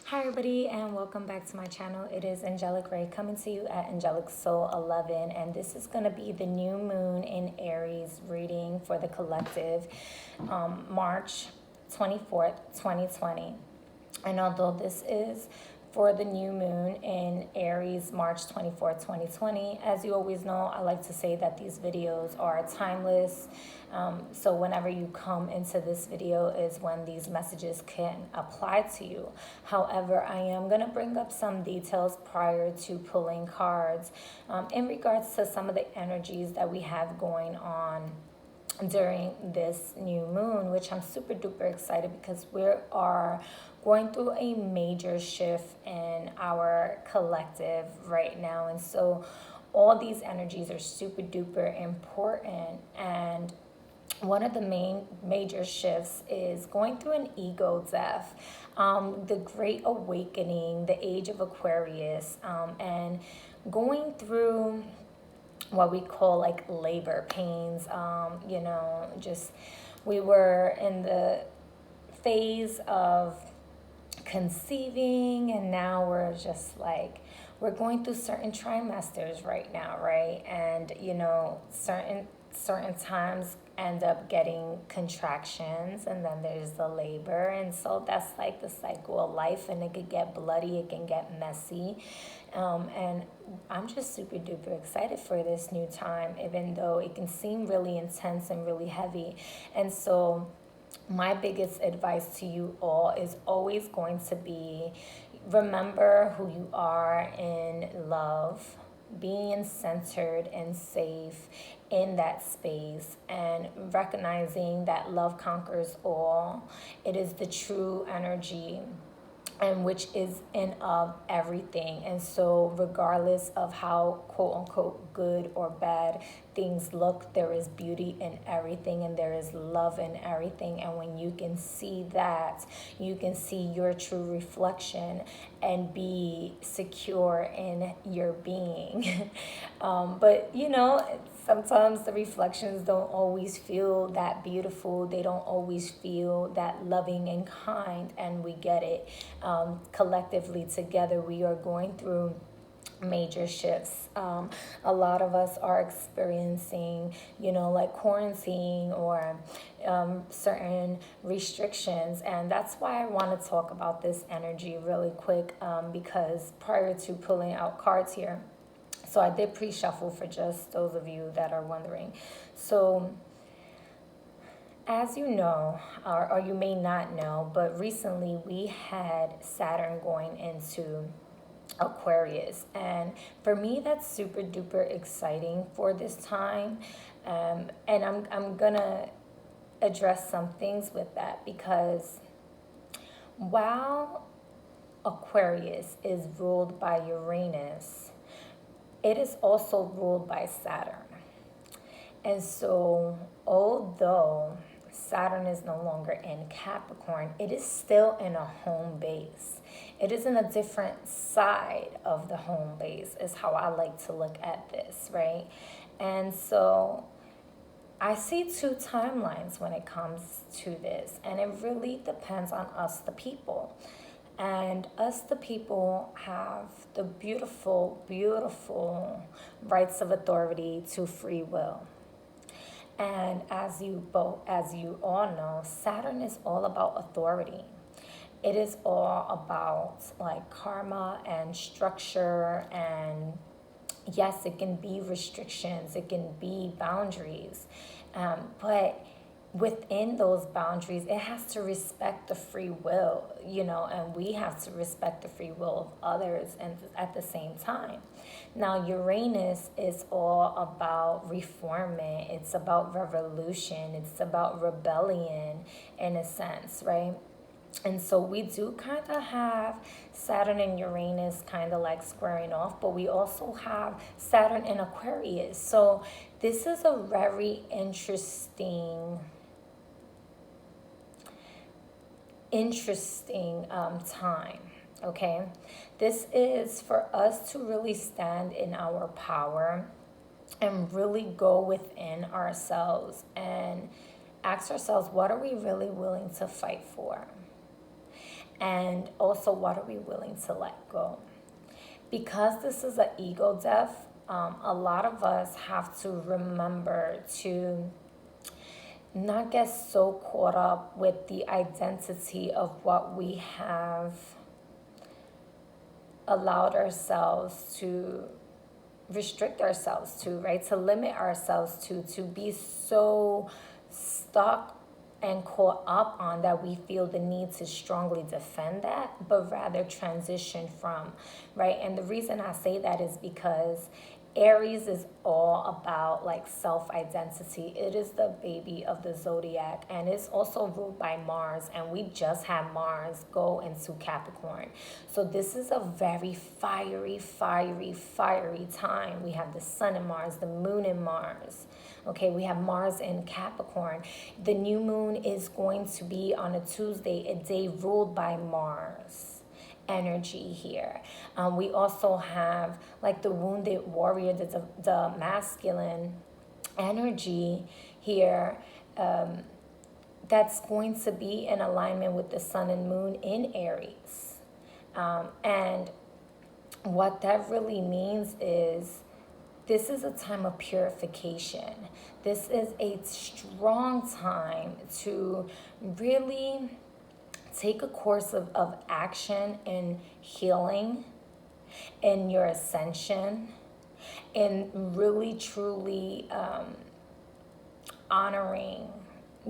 Hi everybody and welcome back to my channel. It is Angelic Ray coming to you at Angelic Soul 11, and this is going to be the new moon in Aries reading for the collective, March 24th, 2020. And although this is for the new moon in Aries, March 24th, 2020, as you always know, I like to say that these videos are timeless. So whenever you come into this video is when these messages can apply to you. However, I am going to bring up some details prior to pulling cards in regards to some of the energies that we have going on during this new moon, which I'm super duper excited because we are going through a major shift in our collective right now. And so all these energies are super duper important. And one of the major shifts is going through an ego death, the great awakening, the age of Aquarius, and going through what we call like labor pains. Just we were in the phase of conceiving, and now we're just like we're going through certain trimesters right now, right? And certain times end up getting contractions, and then there's the labor, and so that's like the cycle of life, and it could get bloody, it can get messy. And I'm just super duper excited for this new time, even though it can seem really intense and really heavy. And so my biggest advice to you all is always going to be, remember who you are in love, being centered and safe in that space, and recognizing that love conquers all. It is the true energy, and which is in of everything. And so regardless of how quote unquote good or bad things look, there is beauty in everything, and there is love in everything. And when you can see that, you can see your true reflection and be secure in your being. But sometimes the reflections don't always feel that beautiful. They don't always feel that loving and kind, and we get it. Collectively together, we are going through major shifts. A lot of us are experiencing, like quarantine or certain restrictions. And that's why I want to talk about this energy really quick, because prior to pulling out cards here, so I did pre-shuffle for just those of you that are wondering. So as you know, or you may not know, but recently we had Saturn going into Aquarius, and for me that's super duper exciting for this time. And I'm gonna address some things with that, because while Aquarius is ruled by Uranus, it is also ruled by Saturn. And so although Saturn is no longer in Capricorn, it is still in a home base. It is in a different side of the home base, is how I like to look at this, right? And so I see two timelines when it comes to this, and it really depends on us, the people. And us, the people, have the beautiful, beautiful rights of authority to free will. And as you all know, Saturn is all about authority. It is all about like karma and structure, and yes, it can be restrictions, it can be boundaries, but within those boundaries, it has to respect the free will, and we have to respect the free will of others, and at the same time. Now, Uranus is all about reforming, it's about revolution, it's about rebellion in a sense, right? And so we do kind of have Saturn and Uranus kind of like squaring off, but we also have Saturn in Aquarius. So this is a very interesting time, okay? This is for us to really stand in our power and really go within ourselves and ask ourselves, what are we really willing to fight for? And also, what are we willing to let go? Because this is an ego death, a lot of us have to remember to not get so caught up with the identity of what we have allowed ourselves to restrict ourselves to, right? To limit ourselves to be so stuck and caught up on that we feel the need to strongly defend that, but rather transition from, right? And the reason I say that is because Aries is all about like self-identity. It is the baby of the zodiac, and it's also ruled by Mars, and we just had Mars go into Capricorn. So this is a very fiery, fiery, fiery time. We have the sun in Mars, the moon in Mars. Okay, we have Mars in Capricorn. The new moon is going to be on a Tuesday, a day ruled by Mars energy here. We also have like the wounded warrior, the masculine energy here, that's going to be in alignment with the sun and moon in Aries. And what that really means is this is a time of purification. This is a strong time to really take a course of action in healing, in your ascension, in really truly honoring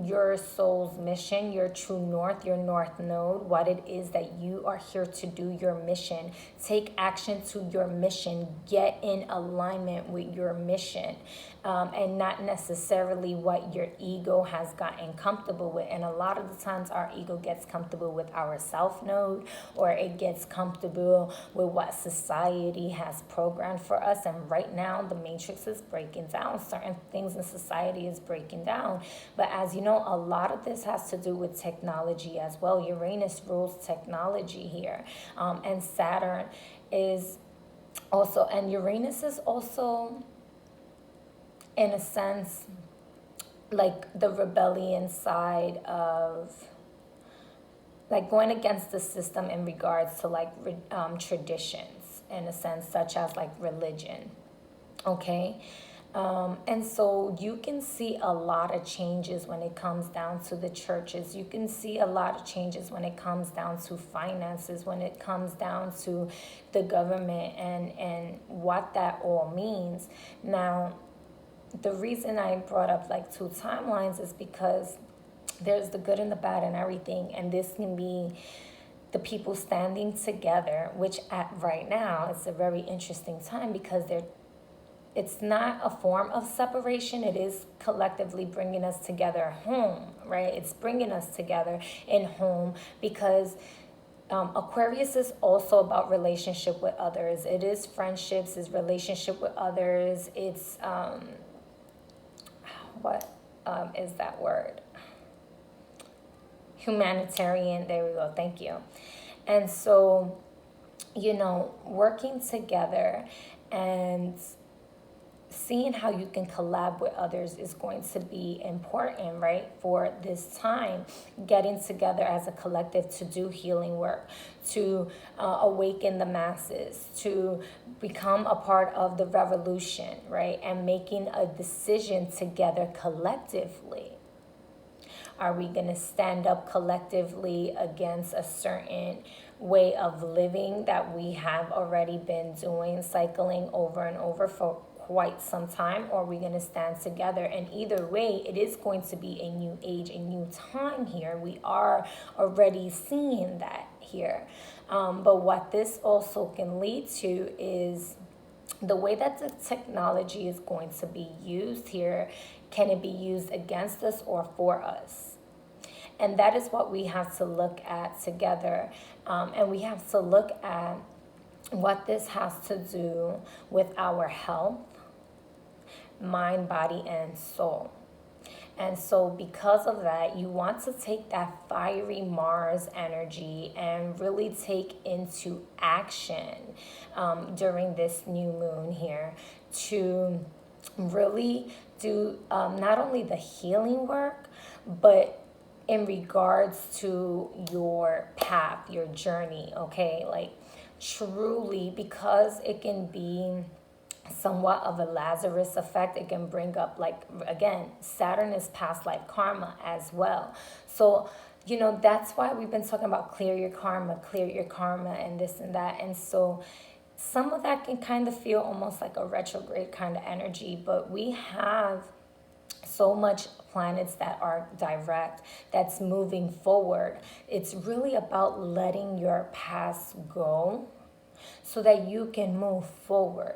your soul's mission, your true north, your north node, what it is that you are here to do, your mission. Take action to your mission. Get in alignment with your mission, and not necessarily what your ego has gotten comfortable with. And a lot of the times our ego gets comfortable with our self node, or it gets comfortable with what society has programmed for us. And right now the matrix is breaking down. Certain things in society is breaking down. But as you know, a lot of this has to do with technology as well. Uranus rules technology here. And Saturn is also, and Uranus is also, in a sense, like the rebellion side of like going against the system in regards to like traditions, in a sense, such as like religion. Okay. And so you can see a lot of changes when it comes down to the churches. You can see a lot of changes when it comes down to finances, when it comes down to the government and what that all means. Now, the reason I brought up like two timelines is because there's the good and the bad and everything. And this can be the people standing together, which at right now it's a very interesting time because it's not a form of separation. It is collectively bringing us together home, right? It's bringing us together in home because Aquarius is also about relationship with others. It is friendships, it's relationship with others. It's, what is that word? Humanitarian, there we go, thank you. And so, working together and seeing how you can collab with others is going to be important, right? For this time, getting together as a collective to do healing work, to awaken the masses, to become a part of the revolution, right? And making a decision together collectively. Are we going to stand up collectively against a certain way of living that we have already been doing, cycling over and over for quite some time, or are we going to stand together? And either way, it is going to be a new age, a new time here. We are already seeing that here. But what this also can lead to is the way that the technology is going to be used here. Can it be used against us or for us? And that is what we have to look at together. And we have to look at what this has to do with our health, mind, body, and soul. And so because of that, you want to take that fiery Mars energy and really take into action during this new moon here to really do not only the healing work, but in regards to your path, your journey, okay? Like, truly, because it can be somewhat of a Lazarus effect. It can bring up, like, again, Saturn is past life karma as well. So, that's why we've been talking about clear your karma, and this and that. And so, some of that can kind of feel almost like a retrograde kind of energy, but we have so much planets that are direct, that's moving forward. It's really about letting your past go so that you can move forward.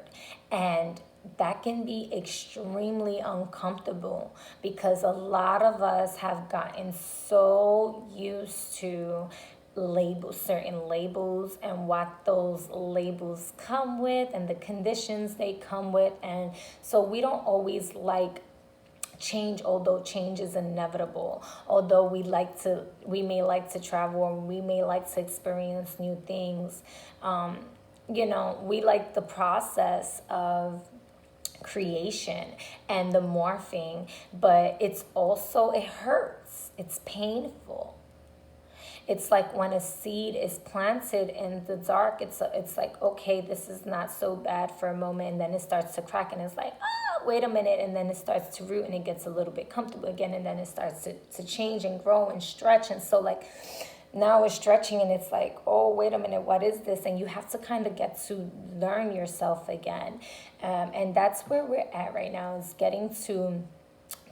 And that can be extremely uncomfortable because a lot of us have gotten so used to certain labels, and what those labels come with, and the conditions they come with. And so we don't always like change, although change is inevitable, although we may like to travel, or we may like to experience new things. We like the process of creation and the morphing, but it hurts, it's painful. It's like when a seed is planted in the dark, it's like, okay, this is not so bad for a moment, and then it starts to crack, and it's like, wait a minute, and then it starts to root, and it gets a little bit comfortable again, and then it starts to change and grow and stretch. And so, like, now it's stretching, and it's like, oh, wait a minute, what is this? And you have to kind of get to learn yourself again. And that's where we're at right now, is getting to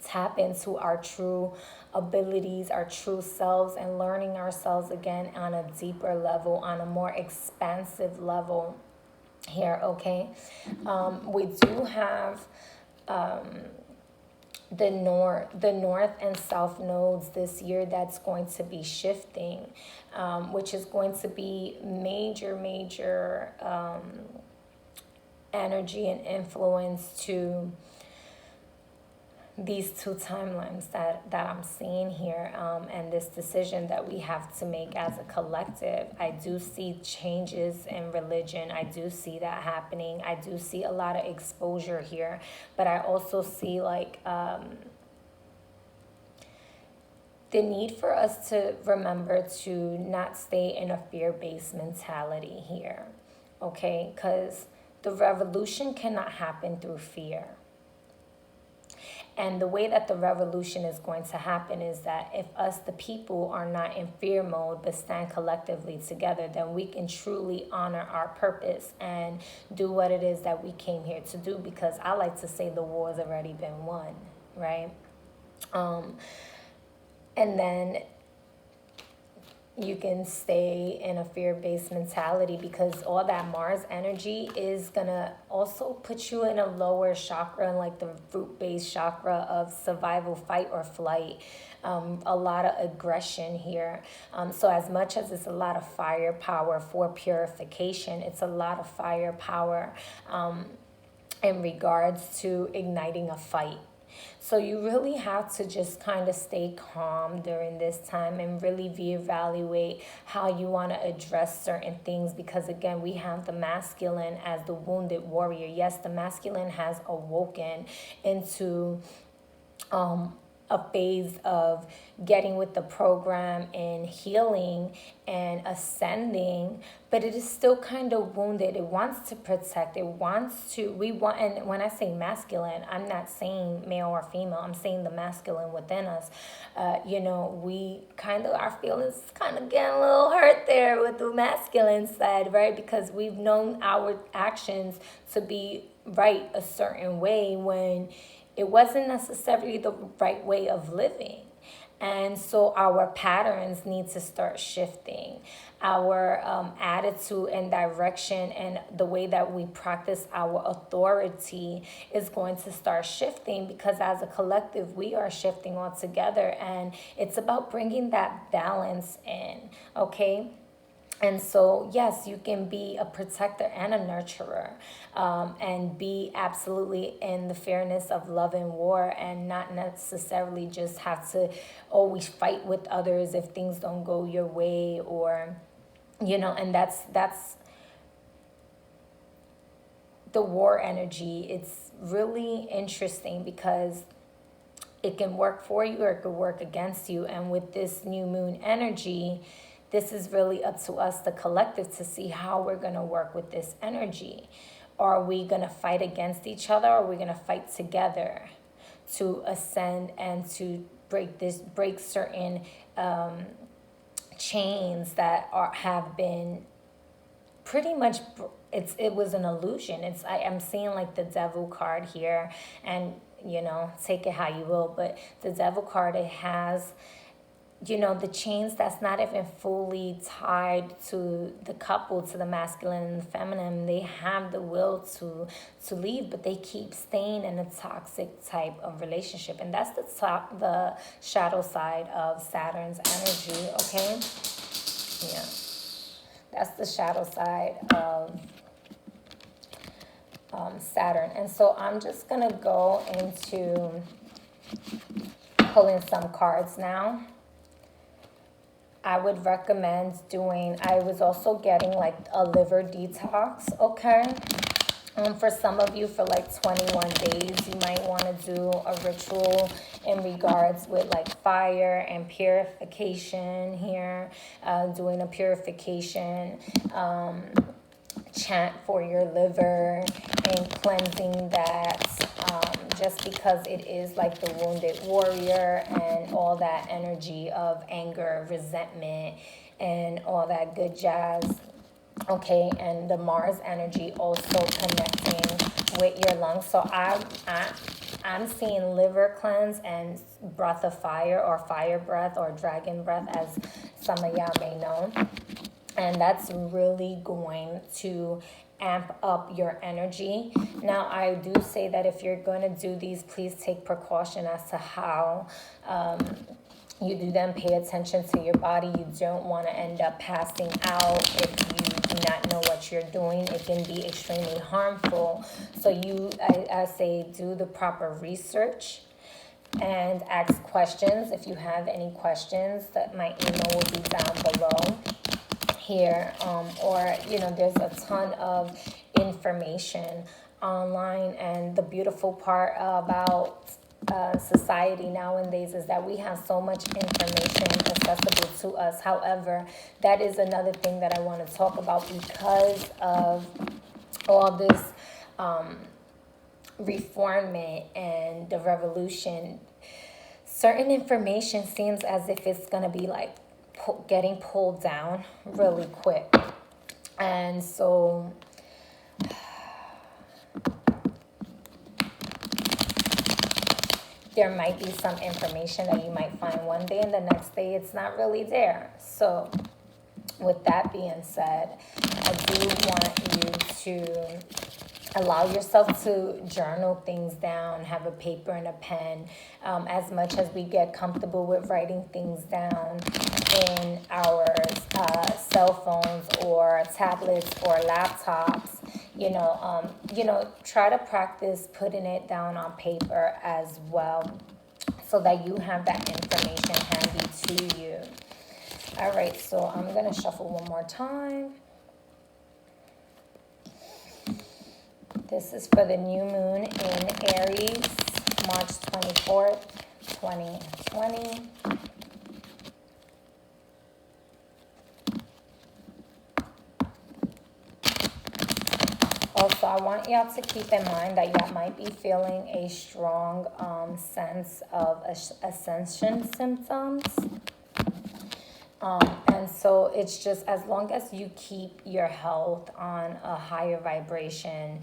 tap into our true abilities, our true selves, and learning ourselves again on a deeper level, on a more expansive level here, okay? We do have the north and south nodes this year that's going to be shifting, which is going to be major energy and influence to these two timelines that I'm seeing here, and this decision that we have to make as a collective. I do see changes in religion. I do see that happening. I do see a lot of exposure here, but I also see, like, the need for us to remember to not stay in a fear-based mentality here, okay? Because the revolution cannot happen through fear. And the way that the revolution is going to happen is that if us, the people, are not in fear mode but stand collectively together, then we can truly honor our purpose and do what it is that we came here to do. Because I like to say the war's already been won, right? And then you can stay in a fear-based mentality, because all that Mars energy is gonna also put you in a lower chakra, like the root-based chakra of survival, fight or flight. A lot of aggression here. So as much as it's a lot of firepower for purification, it's a lot of firepower in regards to igniting a fight. So you really have to just kind of stay calm during this time and really reevaluate how you want to address certain things, because again, we have the masculine as the wounded warrior. Yes, the masculine has awoken into a phase of getting with the program and healing and ascending, but it is still kind of wounded. It wants to protect. And when I say masculine, I'm not saying male or female. I'm saying the masculine within us. We our feelings kind of getting a little hurt there with the masculine side, right? Because we've known our actions to be right a certain way when it wasn't necessarily the right way of living. And so our patterns need to start shifting. Our attitude and direction and the way that we practice our authority is going to start shifting, because as a collective, we are shifting all together. And it's about bringing that balance in, okay? And so, yes, you can be a protector and a nurturer, and be absolutely in the fairness of love and war, and not necessarily just have to always fight with others if things don't go your way, or, and that's the war energy. It's really interesting because It can work for you or it could work against you. And with this new moon energy, this is really up to us, the collective, to see how we're going to work with this energy. Are we going to fight against each other, or are we going to fight together to ascend and to break certain chains that have been pretty much, it was an illusion. I'm seeing like the devil card here, and take it how you will, but the devil card, it has the chains that's not even fully tied to the couple, to the masculine and the feminine. They have the will to leave, but they keep staying in a toxic type of relationship. And that's the shadow side of Saturn's energy, okay? Yeah. That's the shadow side of Saturn. And so I'm just going to go into pulling some cards now. I would recommend I was also getting like a liver detox, okay? For some of you, for like 21 days, you might want to do a ritual in regards with like fire and purification here, doing a purification chant for your liver and cleansing that, just because it is like the wounded warrior and all that energy of anger, resentment, and all that good jazz. Okay, and the Mars energy also connecting with your lungs. So I'm seeing liver cleanse and breath of fire, or fire breath, or dragon breath, as some of y'all may know. And that's really going to amp up your energy. Now, I do say that if you're going to do these, please take precaution as to how you do them. Pay attention to your body. You don't want to end up passing out if you do not know what you're doing. It can be extremely harmful. So I say, do the proper research and ask questions. If you have any questions, that my email will be down below here, or there's a ton of information online. And the beautiful part about society nowadays is that we have so much information accessible to us. However, that is another thing that I want to talk about, because of all this reformment and the revolution. Certain information seems as if it's going to be like getting pulled down really quick. And so there might be some information that you might find one day, and the next day it's not really there. So with that being said, I do want you to allow yourself to journal things down, have a paper and a pen, as much as we get comfortable with writing things down in our cell phones or tablets or laptops. Try to practice putting it down on paper as well, so that you have that information handy to you. All right, so I'm going to shuffle one more time. This is for the new moon in Aries, March 24th, 2020. Also, I want y'all to keep in mind that y'all might be feeling a strong sense of ascension symptoms. And so it's just, as long as you keep your health on a higher vibration,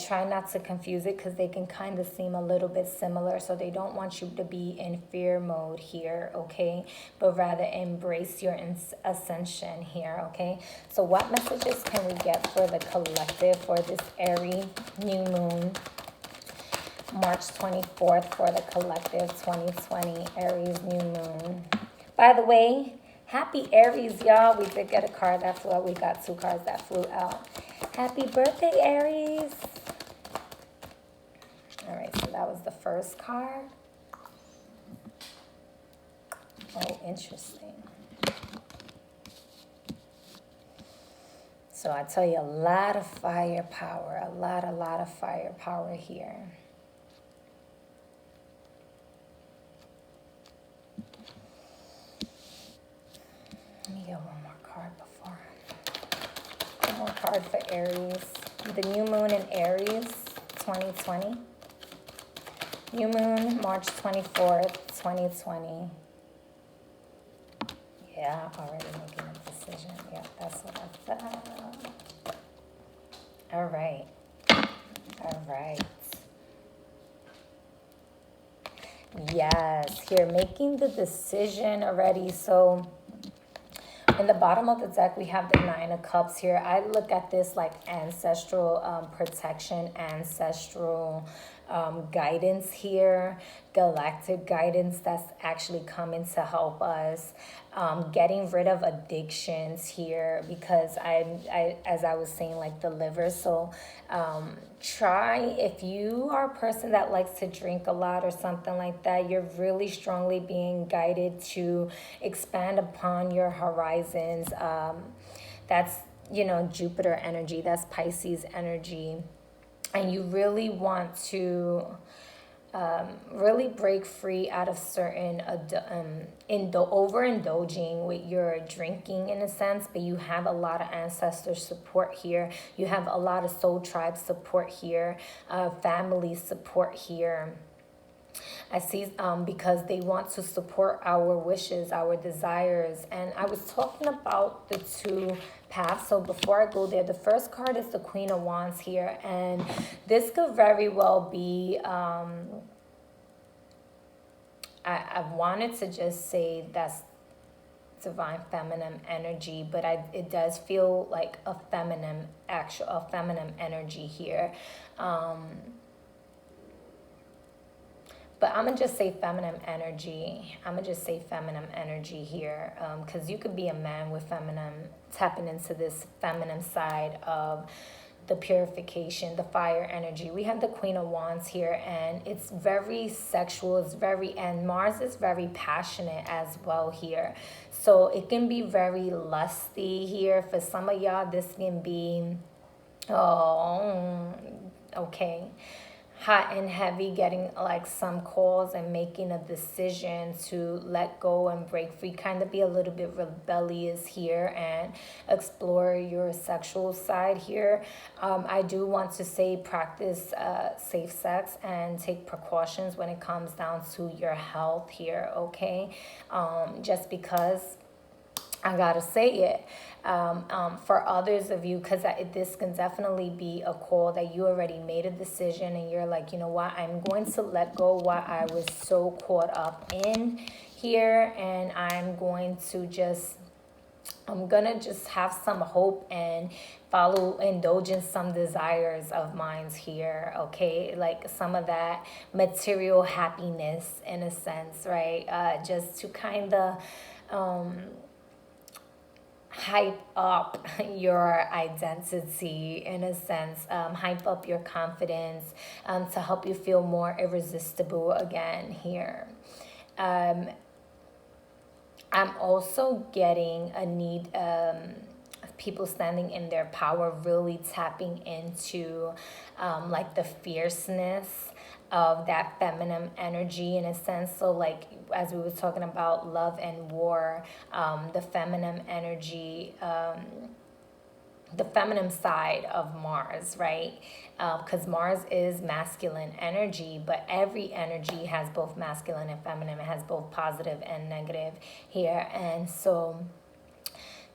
try not to confuse it, because they can kind of seem a little bit similar. So they don't want you to be in fear mode here, okay? But rather embrace your ascension here, okay? So what messages can we get for the collective for this Aries new moon? March 24th for the collective 2020 Aries new moon. By the way, happy Aries, y'all. We did get a card that flew out. We got 2 cards that flew out. Happy birthday, Aries. All right, so that was the first card. Oh, interesting. So I tell you, a lot of firepower, a lot of firepower here. card for Aries. The new moon in Aries, 2020. New moon, March 24th, 2020. Yeah, already making a decision. Yeah, that's what I felt. All right. All right. Yes, here, making the decision already. So in the bottom of the deck, we have the Nine of Cups here. I look at this like ancestral protection, ancestral guidance here, galactic guidance that's actually coming to help us. Getting rid of addictions here because as I was saying, like the liver. So try, if you are a person that likes to drink a lot or something like that, you're really strongly being guided to expand upon your horizons. That's, Jupiter energy, that's Pisces energy. And you really want to really break free out of certain overindulging with your drinking in a sense, but you have a lot of ancestor support here. You have a lot of soul tribe support here, family support here. I see because they want to support our wishes, our desires. And I was talking about the two paths. So before I go there, the first card is the Queen of Wands here. And this could very well be, I wanted to just say that's divine feminine energy, but it does feel like a feminine energy here. But I'm going to just say feminine energy. Here. Because you could be a man with feminine, tapping into this feminine side of the purification, the fire energy. We have the Queen of Wands here, and it's very sexual. And Mars is very passionate as well here. So it can be very lusty here. For some of y'all, this can be, hot and heavy, getting like some calls and making a decision to let go and break free, kind of be a little bit rebellious here and explore your sexual side here. I do want to say practice safe sex and take precautions when it comes down to your health here, okay? Just because I gotta say it. For others of you, because this can definitely be a call that you already made a decision and you're like, you know what, I'm going to let go what I was so caught up in here, and I'm gonna just have some hope and indulge in some desires of mine here, okay? Like some of that material happiness in a sense, right? Just to kind of hype up your identity in a sense, hype up your confidence, to help you feel more irresistible again here. I'm also getting a need of people standing in their power, really tapping into like the fierceness of that feminine energy in a sense. So like as we were talking about love and war, the feminine energy, the feminine side of Mars, right? Because Mars is masculine energy, but every energy has both masculine and feminine. It has both positive and negative here. And so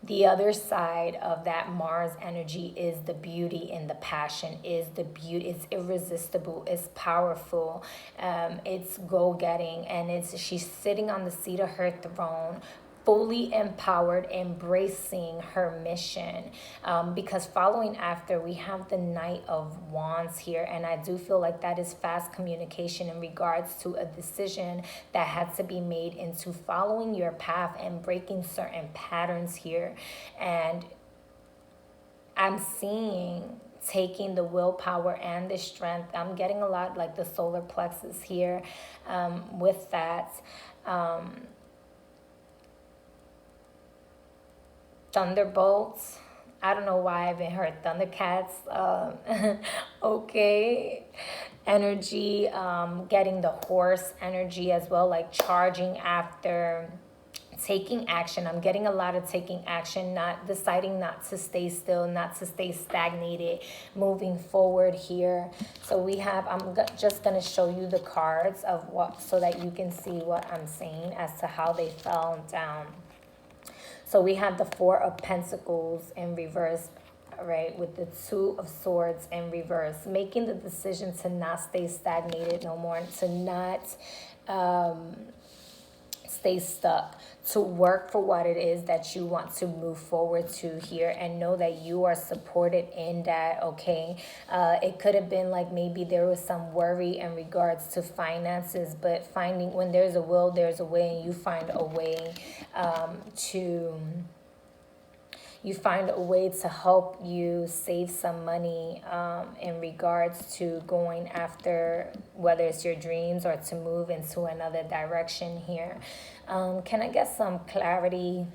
the other side of that Mars energy is the beauty and the passion, is the beauty. It's irresistible, it's powerful, it's go-getting, and she's sitting on the seat of her throne, fully empowered, embracing her mission. Because following after, we have the Knight of Wands here, and I do feel like that is fast communication in regards to a decision that had to be made into following your path and breaking certain patterns here. And I'm seeing taking the willpower and the strength. I'm getting a lot like the solar plexus here with that. Thunderbolts. I don't know why I haven't heard Thundercats. Okay. Energy, getting the horse energy as well, like charging after taking action. I'm getting a lot of taking action, not deciding not to stay still, not to stay stagnated, moving forward here. So we have, just going to show you the cards of what, so that you can see what I'm saying as to how they fell down. So we have the Four of Pentacles in reverse, right, with the Two of Swords in reverse, making the decision to not stay stagnated no more, to not stay stuck, to work for what it is that you want to move forward to here, and know that you are supported in that, okay? It could have been like maybe there was some worry in regards to finances, but finding, when there's a will, there's a way, and you find a way you find a way to help you save some money in regards to going after, whether it's your dreams or to move into another direction here. Can I get some clarity?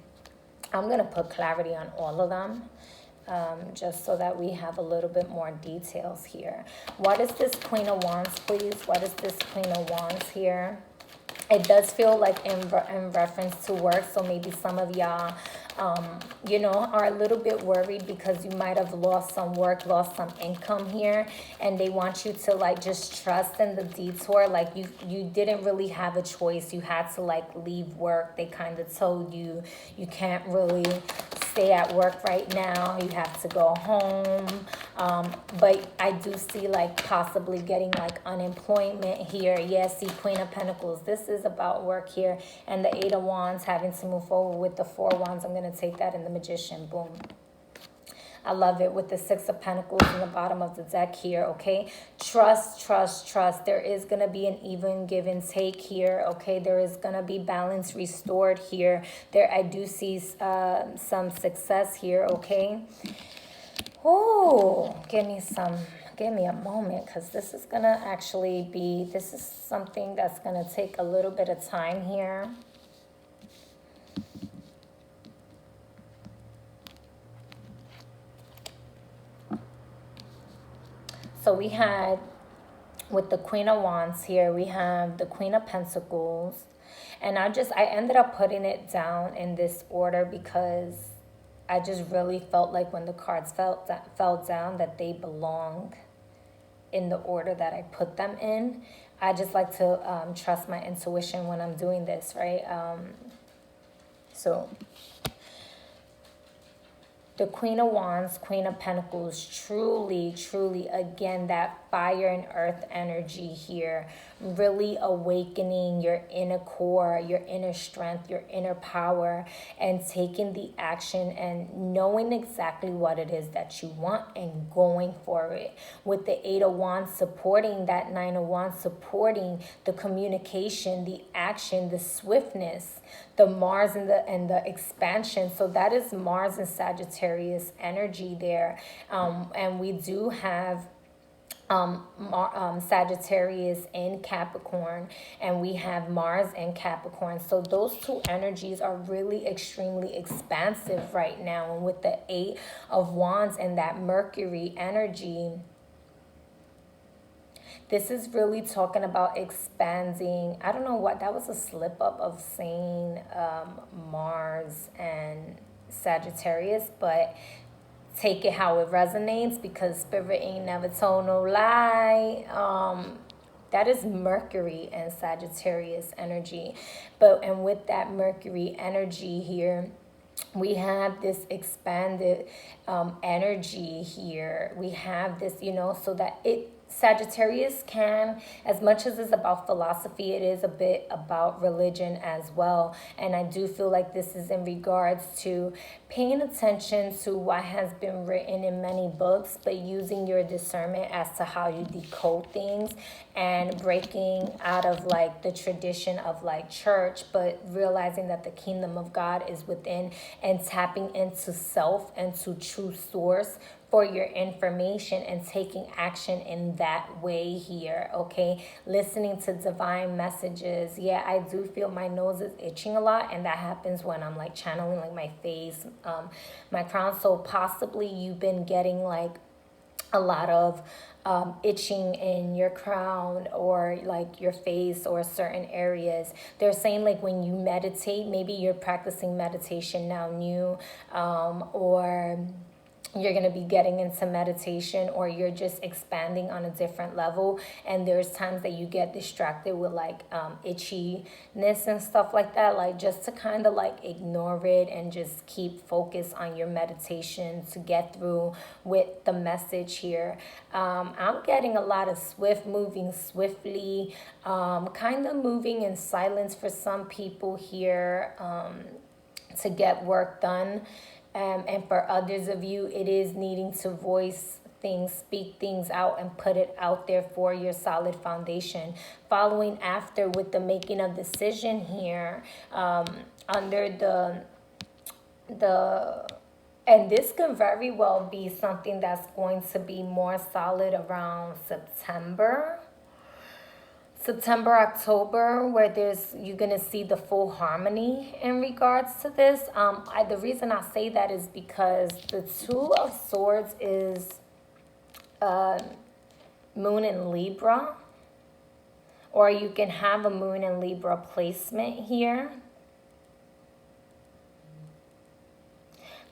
I'm going to put clarity on all of them. Just so that we have a little bit more details here. What is this Queen of Wands, please? What is this Queen of Wands here? It does feel like in reference to work, so maybe some of y'all, you know, are a little bit worried because you might have lost some work, lost some income here, and they want you to like just trust in the detour. Like you didn't really have a choice. You had to like leave work. They kind of told you you can't really stay at work right now, you have to go home. But I do see like possibly getting like unemployment here. Yes, see Queen of Pentacles, this is about work here, and the Eight of Wands, having to move forward with the Four of Wands. I'm going to take that in the Magician. Boom. I love it with the Six of Pentacles in the bottom of the deck here, okay? Trust, trust, trust. There is going to be an even give and take here, okay? There is going to be balance restored here. I do see some success here, okay? Oh, give me a moment, because this is going to actually be, this is something that's going to take a little bit of time here. So we had, with the Queen of Wands here, we have the Queen of Pentacles. And I ended up putting it down in this order because I just really felt like when the cards fell down that they belong in the order that I put them in. I just like to trust my intuition when I'm doing this, right? So the Queen of Wands, Queen of Pentacles, truly, truly, again, that fire and earth energy here, really awakening your inner core, your inner strength, your inner power, and taking the action and knowing exactly what it is that you want and going for it. With the Eight of Wands supporting that Nine of Wands, supporting the communication, the action, the swiftness, the Mars and the expansion. So that is Mars and Sagittarius energy there. And we do have Sagittarius in Capricorn, and we have Mars in Capricorn. So those two energies are really extremely expansive right now. And with the Eight of Wands and that Mercury energy, this is really talking about expanding. I don't know what, that was a slip up of saying Mars and Sagittarius, but take it how it resonates, because spirit ain't never told no lie. That is Mercury and Sagittarius energy. And with that Mercury energy here, we have this expanded energy here. We have this, so that Sagittarius can, as much as it's about philosophy, it is a bit about religion as well. And I do feel like this is in regards to paying attention to what has been written in many books, but using your discernment as to how you decode things, and breaking out of like the tradition of like church, but realizing that the kingdom of God is within, and tapping into self and to true source for your information and taking action in that way here, okay? Listening to divine messages. Yeah, I do feel my nose is itching a lot, and that happens when I'm like channeling like my face, my crown. So possibly you've been getting like a lot of itching in your crown or like your face or certain areas. They're saying like when you meditate, maybe you're practicing meditation now new, or you're going to be getting into meditation, or you're just expanding on a different level, and there's times that you get distracted with like itchiness and stuff like that, like just to kind of like ignore it and just keep focus on your meditation to get through with the message here. I'm getting a lot of swift moving swiftly, kind of moving in silence for some people here, to get work done. And for others of you, it is needing to voice things, speak things out, and put it out there for your solid foundation. Following after with the making a decision here, under the and this can very well be something that's going to be more solid around September, October, where you're gonna see the full harmony in regards to this. The reason I say that is because the Two of Swords is Moon in Libra, or you can have a Moon in Libra placement here.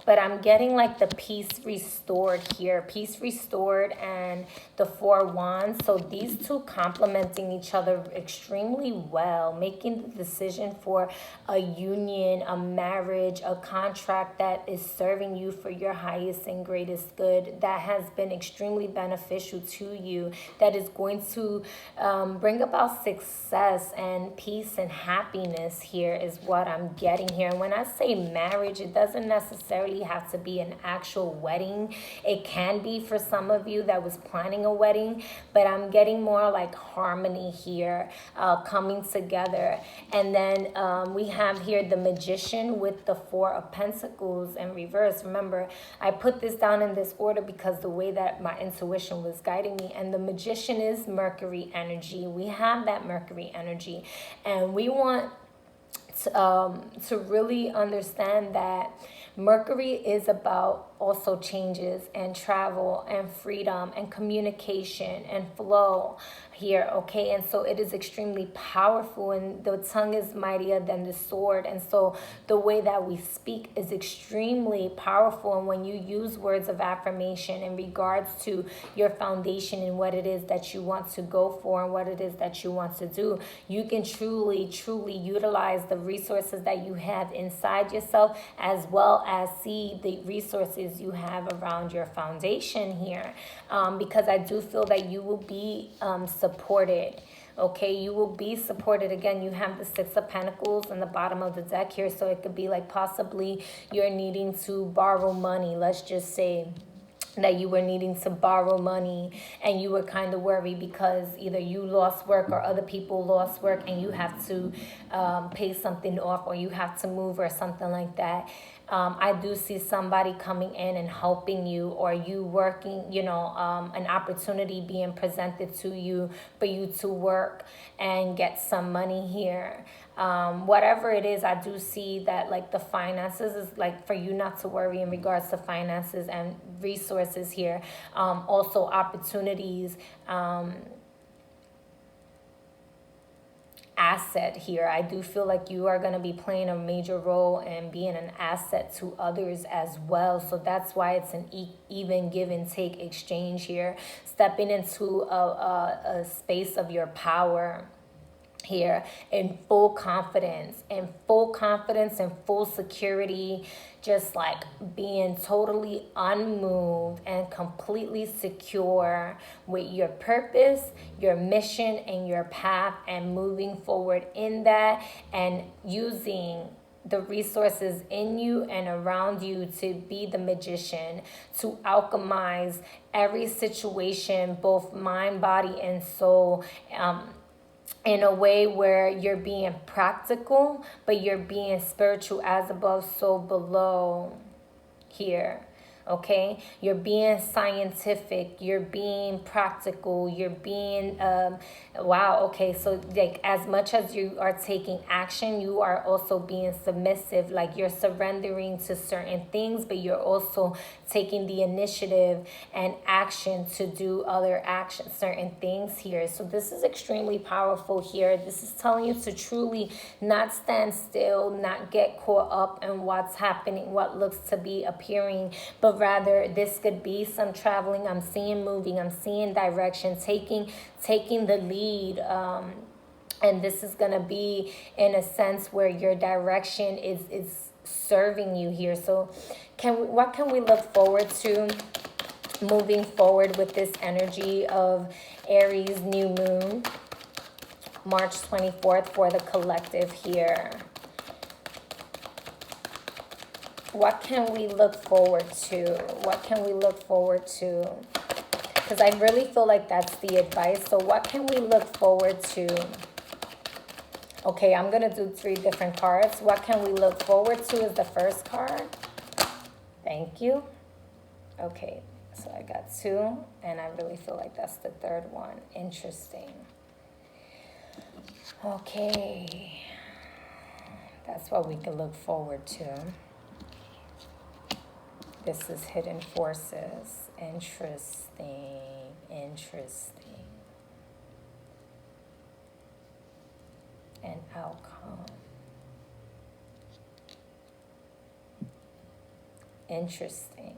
But I'm getting like the peace restored here, peace restored, and the Four Wands. So these two complementing each other extremely well, making the decision for a union, a marriage, a contract that is serving you for your highest and greatest good, that has been extremely beneficial to you, that is going to bring about success and peace and happiness here is what I'm getting here. And when I say marriage, it doesn't necessarily have to be an actual wedding. It can be for some of you that was planning a wedding, but I'm getting more like harmony here, coming together. And then we have here the Magician with the Four of Pentacles in reverse. Remember, I put this down in this order because the way that my intuition was guiding me. And the Magician is Mercury energy. We have that Mercury energy, and we want to really understand that Mercury is about also changes and travel and freedom and communication and flow here, okay? And so it is extremely powerful, and the tongue is mightier than the sword. And so the way that we speak is extremely powerful. And when you use words of affirmation in regards to your foundation and what it is that you want to go for and what it is that you want to do, you can truly, truly utilize the resources that you have inside yourself, as well as see the resources you have around your foundation here, because I do feel that you will be supported. Okay, you will be supported. Again, you have the Six of Pentacles in the bottom of the deck here, so it could be like possibly you're needing to borrow money. Let's just say that you were needing to borrow money and you were kind of worried because either you lost work or other people lost work, and you have to pay something off, or you have to move or something like that. I do see somebody coming in and helping you, or you working, an opportunity being presented to you for you to work and get some money here. Whatever it is, I do see that like the finances is like for you not to worry in regards to finances and resources here. Also opportunities, asset here. I do feel like you are going to be playing a major role and being an asset to others as well. So that's why it's an even give and take exchange here. Stepping into a space of your power here in full confidence and full security, just like being totally unmoved and completely secure with your purpose, your mission, and your path, and moving forward in that, and using the resources in you and around you to be the magician, to alchemize every situation, both mind, body, and soul, in a way where you're being practical, but you're being spiritual, as above, so below here. Okay, you're being scientific, you're being practical, you're being wow. Okay, so like as much as you are taking action, you are also being submissive. Like you're surrendering to certain things, but you're also taking the initiative and action to do other action, certain things here. So this is extremely powerful here. This is telling you to truly not stand still, not get caught up in what's happening, what looks to be appearing, but rather this could be some traveling. I'm seeing moving, I'm seeing direction, taking the lead. And this is going to be in a sense where your direction is serving you here. So what can we look forward to moving forward with this energy of Aries new moon, March 24th, for the collective here? What can we look forward to? What can we look forward to? Because I really feel like that's the advice. So what can we look forward to? Okay, I'm going to do 3 different cards. What can we look forward to is the first card. Thank you. Okay, so I got 2, and I really feel like that's the 3rd one. Interesting. Okay, that's what we can look forward to. This is hidden forces. Interesting. An outcome. Interesting.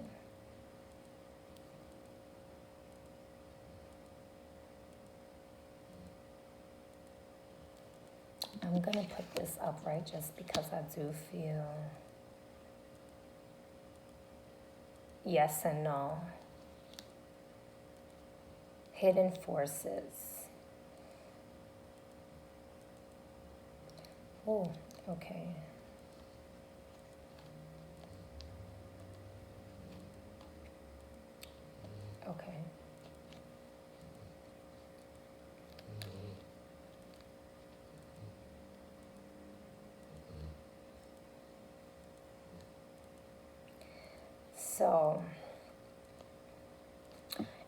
I'm going to put this upright just because I do feel yes and no. Hidden forces. Oh, okay. Okay. So,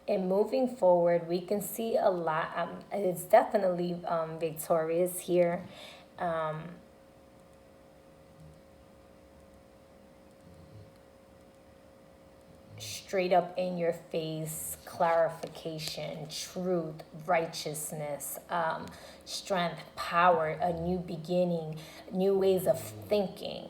in moving forward, we can see a lot. It's definitely victorious here. Straight up in your face, clarification, truth, righteousness, strength, power, a new beginning, new ways of thinking.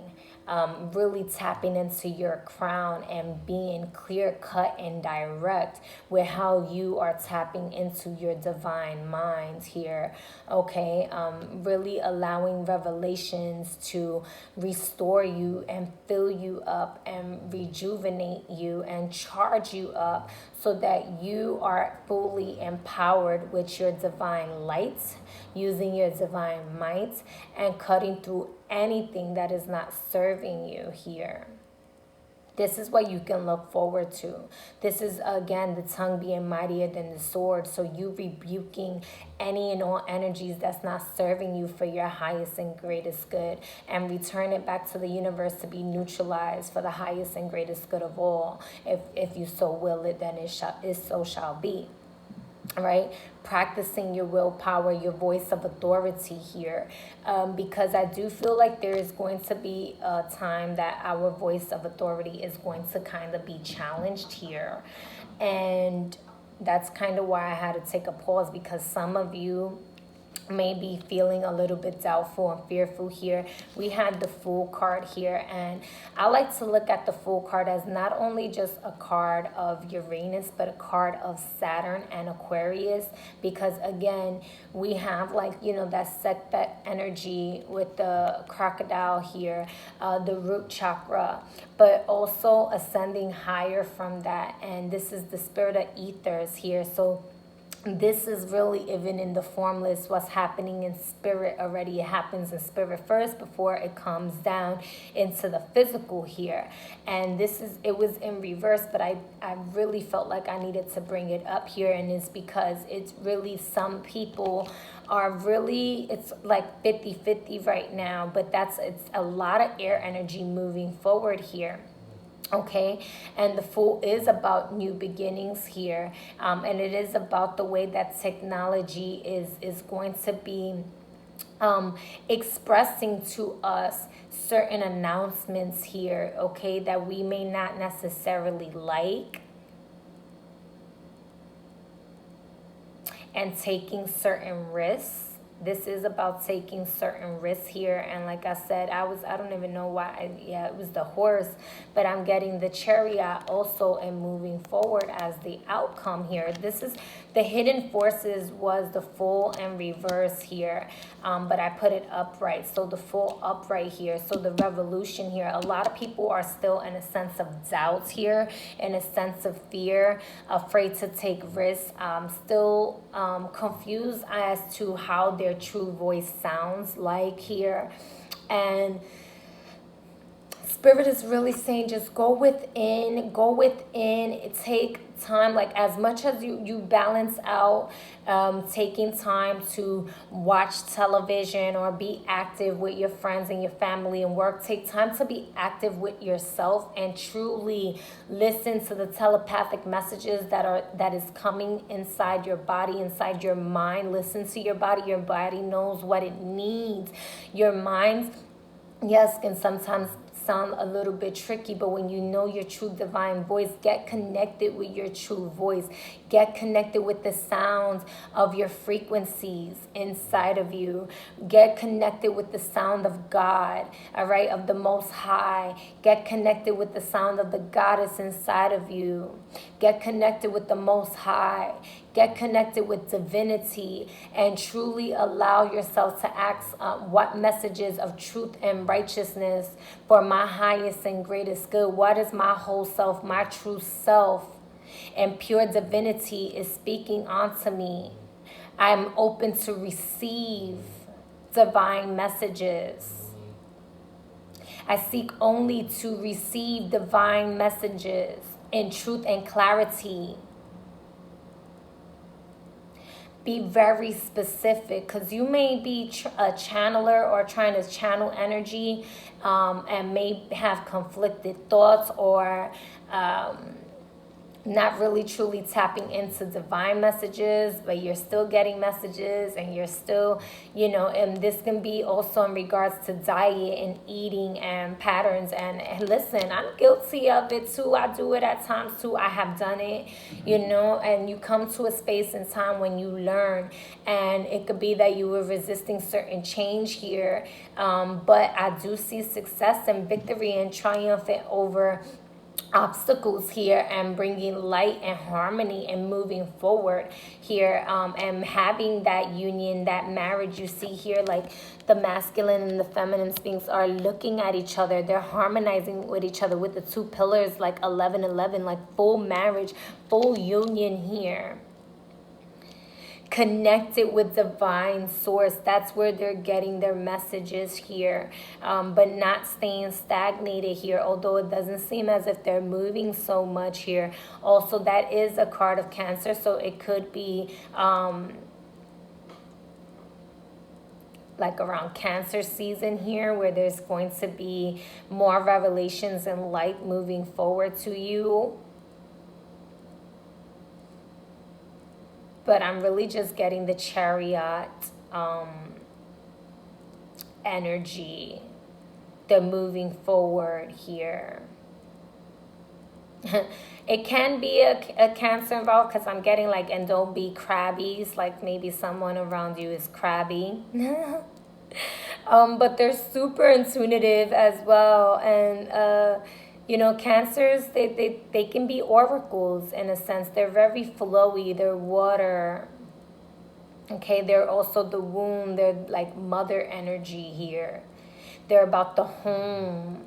Really tapping into your crown and being clear cut and direct with how you are tapping into your divine mind here. Okay, really allowing revelations to restore you and fill you up and rejuvenate you and charge you up so that you are fully empowered with your divine light, using your divine might and cutting through anything that is not serving you here. This is what you can look forward to. This is, again, the tongue being mightier than the sword. So you rebuking any and all energies that's not serving you for your highest and greatest good, and return it back to the universe to be neutralized for the highest and greatest good of all. If you so will it, then it so shall be. Right? Practicing your willpower, your voice of authority here, because I do feel like there is going to be a time that our voice of authority is going to kind of be challenged here. And that's kind of why I had to take a pause, because some of you may be feeling a little bit doubtful and fearful here. We had the Fool card here, and I like to look at the Fool card as not only just a card of Uranus, but a card of Saturn and Aquarius, because again, we have that Sekbet energy with the crocodile here, the root chakra, but also ascending higher from that, and this is the spirit of ethers here. So this is really even in the formless, what's happening in spirit already. It happens in spirit first before it comes down into the physical here. And it was in reverse, but I really felt like I needed to bring it up here. And it's because it's really, some people are really, it's like 50-50 right now, but it's a lot of air energy moving forward here. Okay, and the Fool is about new beginnings here, and it is about the way that technology is going to be expressing to us certain announcements here, okay, that we may not necessarily like, and taking certain risks. This is about taking certain risks here. And like I said, I don't even know why. Yeah, it was the horse, but I'm getting the chariot also and moving forward as the outcome here. This is the hidden forces was the Fool and reverse here. But I put it upright. So the Fool upright here. So the revolution here. A lot of people are still in a sense of doubt here, in a sense of fear, afraid to take risks, still confused as to how their true voice sounds like here. And Spirit is really saying just go within, take time, like as much as you balance out taking time to watch television or be active with your friends and your family and work. Take time to be active with yourself and truly listen to the telepathic messages that is coming inside your body, inside your mind. Listen to your body. Your body knows what it needs. Your mind, yes, can sometimes sound a little bit tricky, but when you know your true divine voice, get connected with your true voice. Get connected with the sounds of your frequencies inside of you. Get connected with the sound of God, all right, of the Most High. Get connected with the sound of the Goddess inside of you. Get connected with the Most High. Get connected with divinity and truly allow yourself to ask what messages of truth and righteousness for my highest and greatest good. What is my whole self, my true self and pure divinity is speaking onto me? I'm open to receive divine messages. I seek only to receive divine messages in truth and clarity. Be very specific, because you may be a channeler or trying to channel energy and may have conflicted thoughts or not really truly tapping into divine messages, but you're still getting messages and you're still, and this can be also in regards to diet and eating and patterns. And listen, I'm guilty of it too. I do it at times too. I have done it, and you come to a space in time when you learn, and it could be that you were resisting certain change here. But I do see success and victory and triumphant over obstacles here and bringing light and harmony and moving forward here, and having that union, that marriage. You see here, like the masculine and the feminine beings are looking at each other. They're harmonizing with each other with the two pillars, like 1111, like full marriage, full union here. Connected with divine source. That's where they're getting their messages here, but not staying stagnated here, although it doesn't seem as if they're moving so much here. Also, that is a card of Cancer, so it could be like around Cancer season here, where there's going to be more revelations and light moving forward to you. But I'm really just getting the Chariot energy. They're moving forward here. It can be a Cancer involved, because I'm getting like, and don't be crabbies, like maybe someone around you is crabby. But they're super intuitive as well. And Cancers, they can be oracles in a sense. They're very flowy. They're water. Okay, they're also the womb. They're like mother energy here. They're about the home.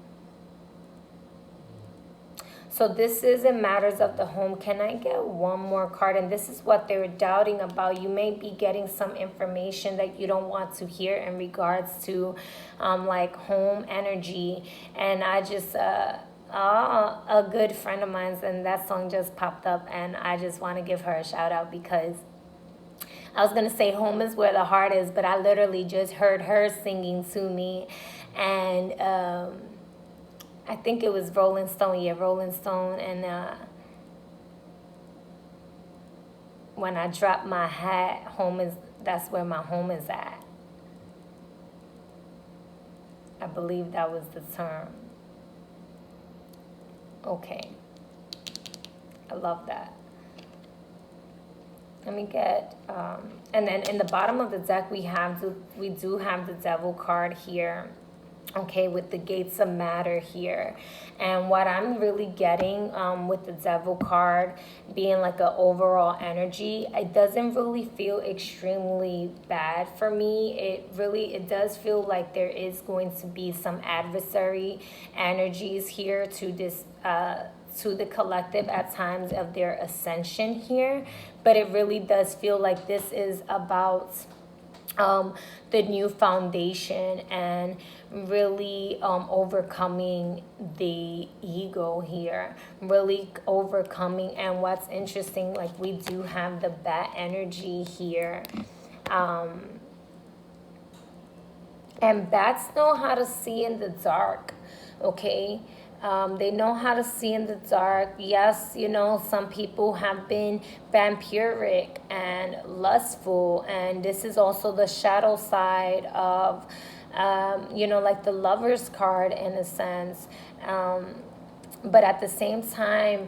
So this is in matters of the home. Can I get one more card? And this is what they're doubting about. You may be getting some information that you don't want to hear in regards to like home energy. And I just... a good friend of mine's, and that song just popped up, and I just want to give her a shout out, because I was going to say home is where the heart is, but I literally just heard her singing to me. And I think it was Rolling Stone. Yeah, Rolling Stone. And when I drop my hat, that's where my home is at. I believe that was the term. Okay. I love that. Let me get, and then in the bottom of the deck, we do have the Devil card here, okay, with the Gates of Matter here. And what I'm really getting with the Devil card being like an overall energy, it doesn't really feel extremely bad for me. It does feel like there is going to be some adversary energies here to this, to the collective at times of their ascension here, but it really does feel like this is about the new foundation and really overcoming the ego here, really overcoming. And what's interesting, like we do have the bat energy here, and bats know how to see in the dark, okay? They know how to see in the dark. Yes, you know, some people have been vampiric and lustful, and this is also the shadow side of, you know, like the Lover's card in a sense. But at the same time,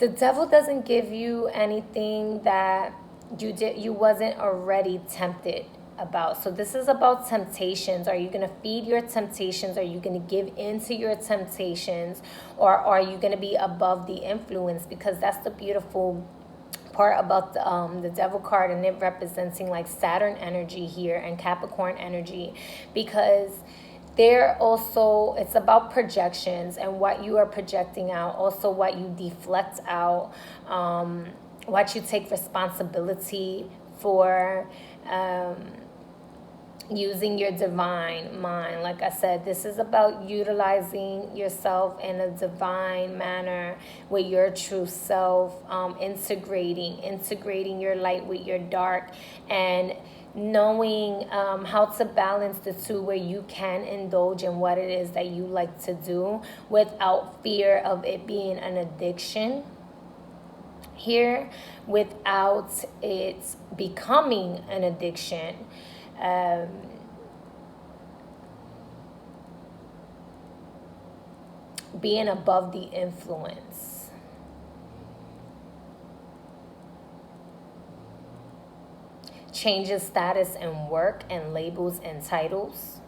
the devil doesn't give you anything that you wasn't already tempted about. So this is about temptations. Are you going to feed your temptations? Are you going to give in to your temptations? Or are you going to be above the influence? Because that's the beautiful part about the Devil card, and it representing like Saturn energy here and Capricorn energy, because it's about projections and what you are projecting out, also what you deflect out, what you take responsibility for, using your divine mind. Like I said, this is about utilizing yourself in a divine manner with your true self, integrating your light with your dark, and knowing how to balance the two, where you can indulge in what it is that you like to do without fear of it being an addiction here, without it becoming an addiction. Being above the influence. Changes status in work and labels and titles.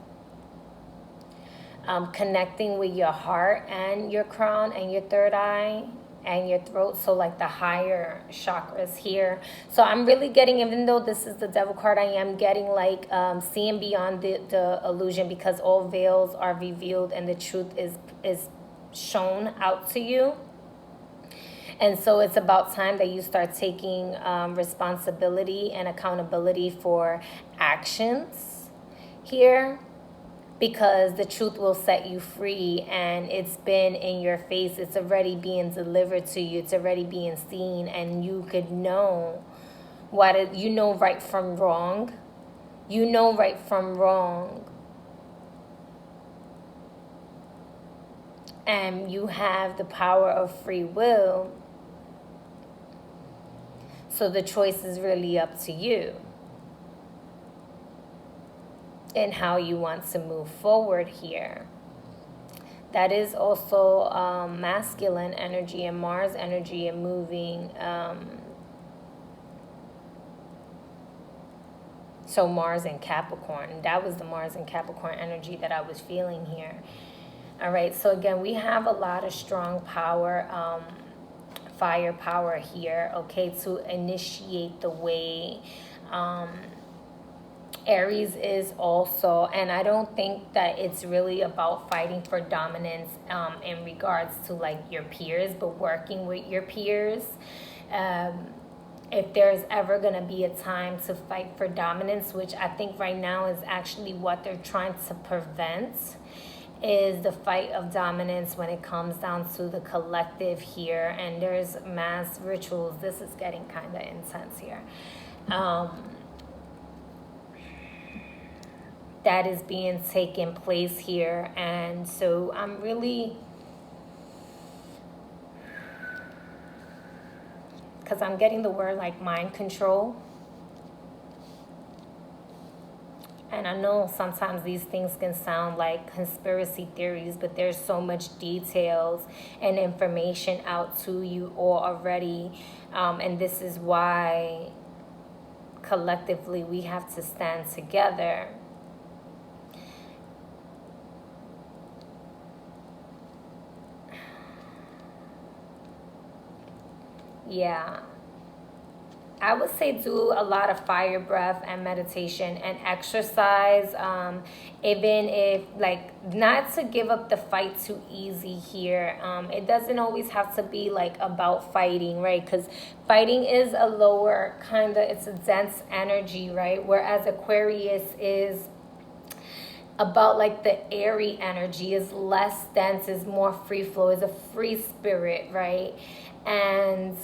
Connecting with your heart and your crown and your third eye and your throat, so like the higher chakras here. So I'm really getting, even though this is the Devil card, I am getting like seeing beyond the illusion, because all veils are revealed and the truth is shown out to you. And so it's about time that you start taking responsibility and accountability for actions here, because the truth will set you free, and it's been in your face. It's already being delivered to you. It's already being seen, and you could know you know right from wrong. You know right from wrong. And you have the power of free will. So the choice is really up to you and how you want to move forward here. That is also masculine energy and Mars energy, and moving. So Mars and Capricorn. That was the Mars and Capricorn energy that I was feeling here. All right. So again, we have a lot of strong power, firepower here, okay, to initiate the way. Aries is also, and I don't think that it's really about fighting for dominance in regards to like your peers, but working with your peers. If there's ever going to be a time to fight for dominance, which I think right now is actually what they're trying to prevent, is the fight of dominance when it comes down to the collective here. And there's mass rituals. This is getting kind of intense here. that is being taken place here. And so I'm really, because I'm getting the word like mind control. And I know sometimes these things can sound like conspiracy theories, but there's so much details and information out to you all already. And this is why collectively we have to stand together. Yeah. I would say do a lot of fire breath and meditation and exercise. Even if, like, not to give up the fight too easy here. It doesn't always have to be like about fighting, right? Because fighting is a lower kind of, it's a dense energy, right? Whereas Aquarius is about like the airy energy, is less dense, is more free flow, is a free spirit, right? And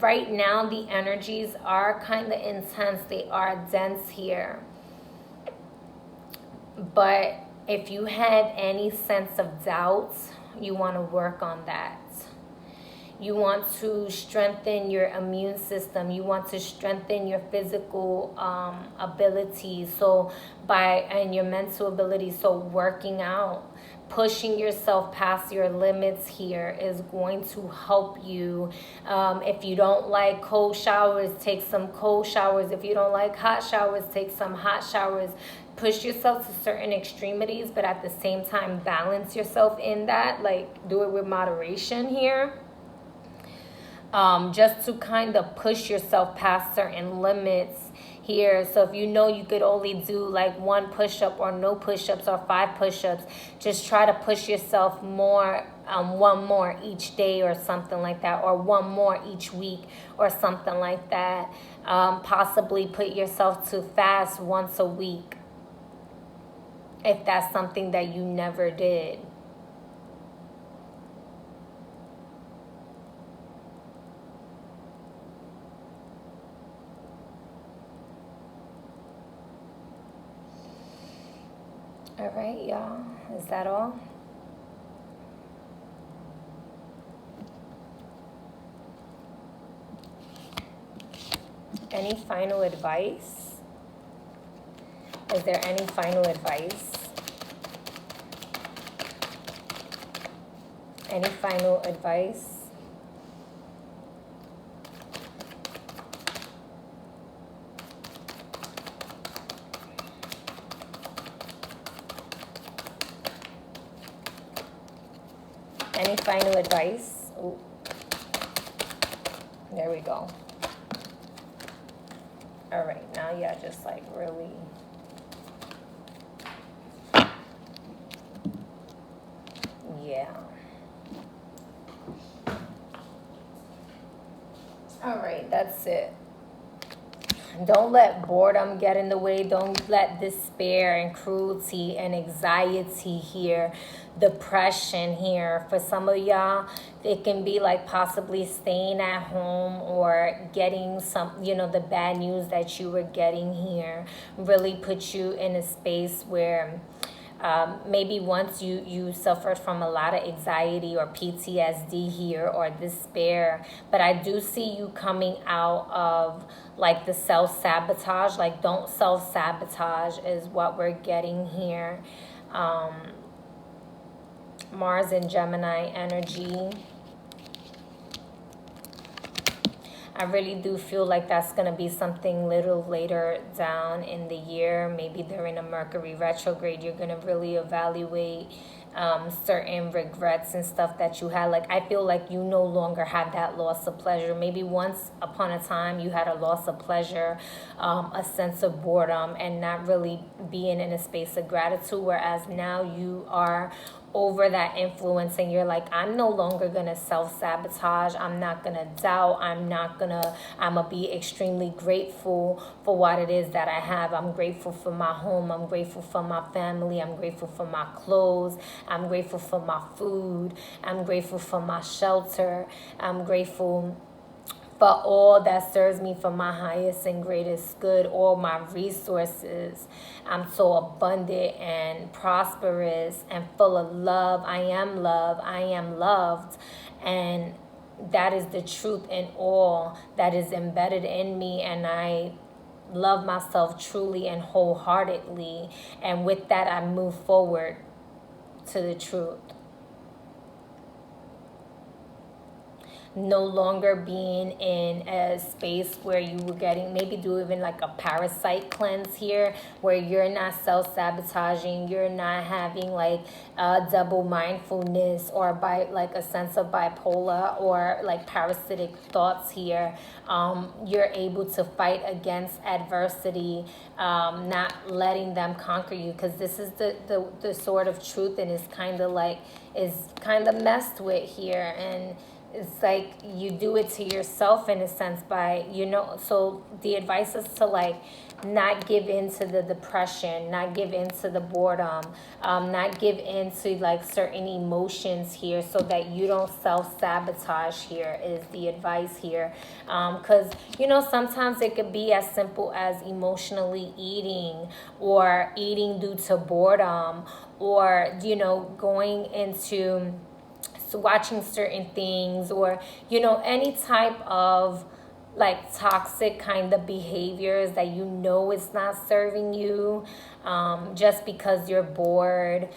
right now the energies are kind of intense, they are dense here. But if you had any sense of doubt, you want to work on that. You want to strengthen your immune system. You want to strengthen your physical abilities. And your mental abilities. So working out, pushing yourself past your limits here is going to help you. If you don't like cold showers, take some cold showers. If you don't like hot showers, take some hot showers. Push yourself to certain extremities, but at the same time, balance yourself in that. Like, do it with moderation here. Just to kind of push yourself past certain limits here. So if you know you could only do like 1 push-up or no push-ups or 5 push-ups, just try to push yourself more, 1 more each day or something like that, or 1 more each week or something like that. Possibly put yourself to fast once a week if that's something that you never did. All right, y'all. Is that all? Any final advice? Is there any final advice? Any final advice? Any final advice? Ooh. There we go. All right, now y'all just like really. Yeah. All right, that's it. Don't let boredom get in the way. Don't let despair and cruelty and anxiety here, depression here. For some of y'all, it can be like possibly staying at home or getting some, the bad news that you were getting here really put you in a space where maybe once you suffered from a lot of anxiety or PTSD here or despair, but I do see you coming out of like the self-sabotage. Like, don't self-sabotage is what we're getting here. Mars and Gemini energy. I really do feel like that's going to be something little later down in the year. Maybe during a Mercury retrograde, you're going to really evaluate certain regrets and stuff that you had. Like, I feel like you no longer have that loss of pleasure. Maybe once upon a time you had a loss of pleasure, a sense of boredom, and not really being in a space of gratitude, whereas now you are over that influence and you're like, I'm no longer gonna self-sabotage. I'm not gonna doubt. I'm gonna be extremely grateful for what it is that I have. I'm grateful for my home. I'm grateful for my family. I'm grateful for my clothes. I'm grateful for my food. I'm grateful for my shelter. I'm grateful for all that serves me for my highest and greatest good, all my resources. I'm so abundant and prosperous and full of love. I am love. I am loved. And that is the truth in all that is embedded in me. And I love myself truly and wholeheartedly. And with that, I move forward to the truth. No longer being in a space where you were getting, maybe do even like a parasite cleanse here, where you're not self-sabotaging, you're not having like double mindfulness or like a sense of bipolar or like parasitic thoughts here. You're able to fight against adversity, not letting them conquer you, because this is the sort of truth, and it's kind of like is kind of messed with here. And it's like you do it to yourself in a sense by, so the advice is to like not give into the depression, not give into the boredom, not give into like certain emotions here, so that you don't self-sabotage here is the advice here. Because sometimes it could be as simple as emotionally eating, or eating due to boredom, or going into watching certain things, or any type of like toxic kind of behaviors that is not serving you, just because you're bored,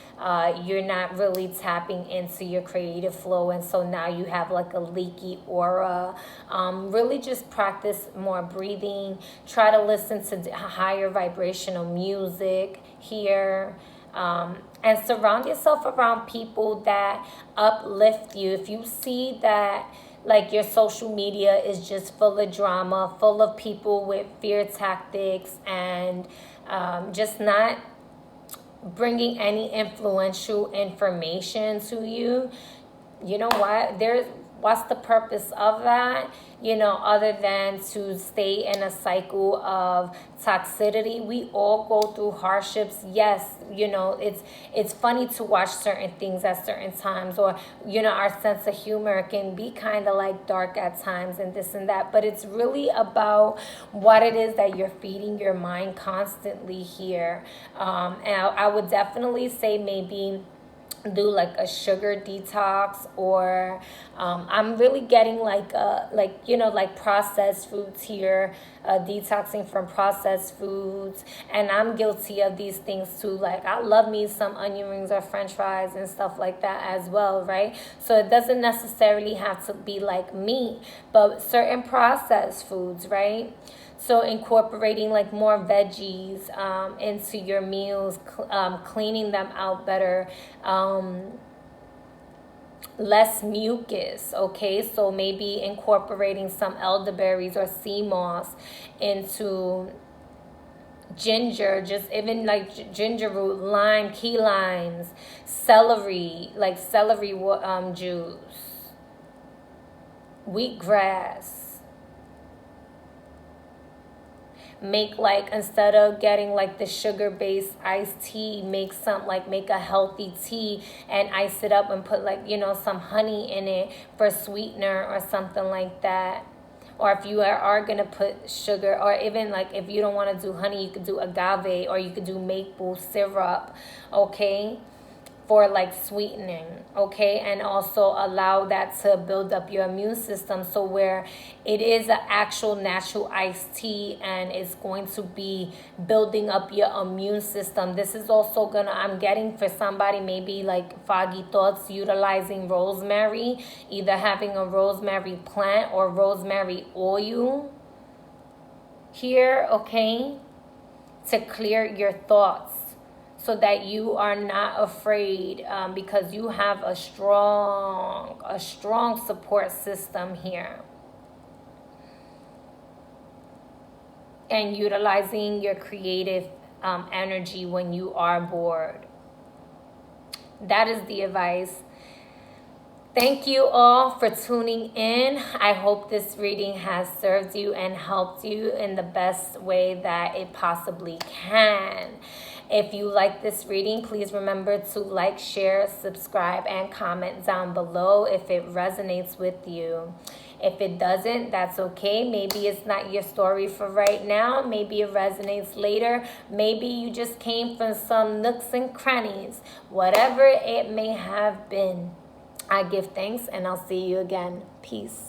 you're not really tapping into your creative flow, and so now you have like a leaky aura. Really just practice more breathing, try to listen to higher vibrational music here. And surround yourself around people that uplift you. If you see that like your social media is just full of drama, full of people with fear tactics, and just not bringing any influential information to you, you know what? What's the purpose of that? Other than to stay in a cycle of toxicity. We all go through hardships. Yes, it's funny to watch certain things at certain times, or our sense of humor can be kind of like dark at times and this and that. But it's really about what it is that you're feeding your mind constantly here. And I would definitely say maybe do like a sugar detox, or I'm really getting like processed foods here, detoxing from processed foods. And I'm guilty of these things too. Like I love me some onion rings or french fries and stuff like that as well, right? So it doesn't necessarily have to be like meat, but certain processed foods, right? So incorporating like more veggies into your meals, cleaning them out better, less mucus, okay? So maybe incorporating some elderberries or sea moss into ginger, just even like ginger root, lime, key limes, celery, like celery juice, wheatgrass. Make like, instead of getting like the sugar-based iced tea, make a healthy tea and ice it up and put like some honey in it for sweetener or something like that. Or if you are going to put sugar, or even like if you don't want to do honey, you could do agave, or you could do maple syrup, okay, for like sweetening, okay? And also allow that to build up your immune system, so where it is an actual natural iced tea and it's going to be building up your immune system. This is also I'm getting for somebody maybe like foggy thoughts, utilizing rosemary, either having a rosemary plant or rosemary oil here, okay, to clear your thoughts, so that you are not afraid, because you have a strong support system here. And utilizing your creative energy when you are bored. That is the advice. Thank you all for tuning in. I hope this reading has served you and helped you in the best way that it possibly can. If you like this reading, please remember to like, share, subscribe, and comment down below if it resonates with you. If it doesn't, that's okay. Maybe it's not your story for right now. Maybe it resonates later. Maybe you just came from some nooks and crannies. Whatever it may have been, I give thanks and I'll see you again. Peace.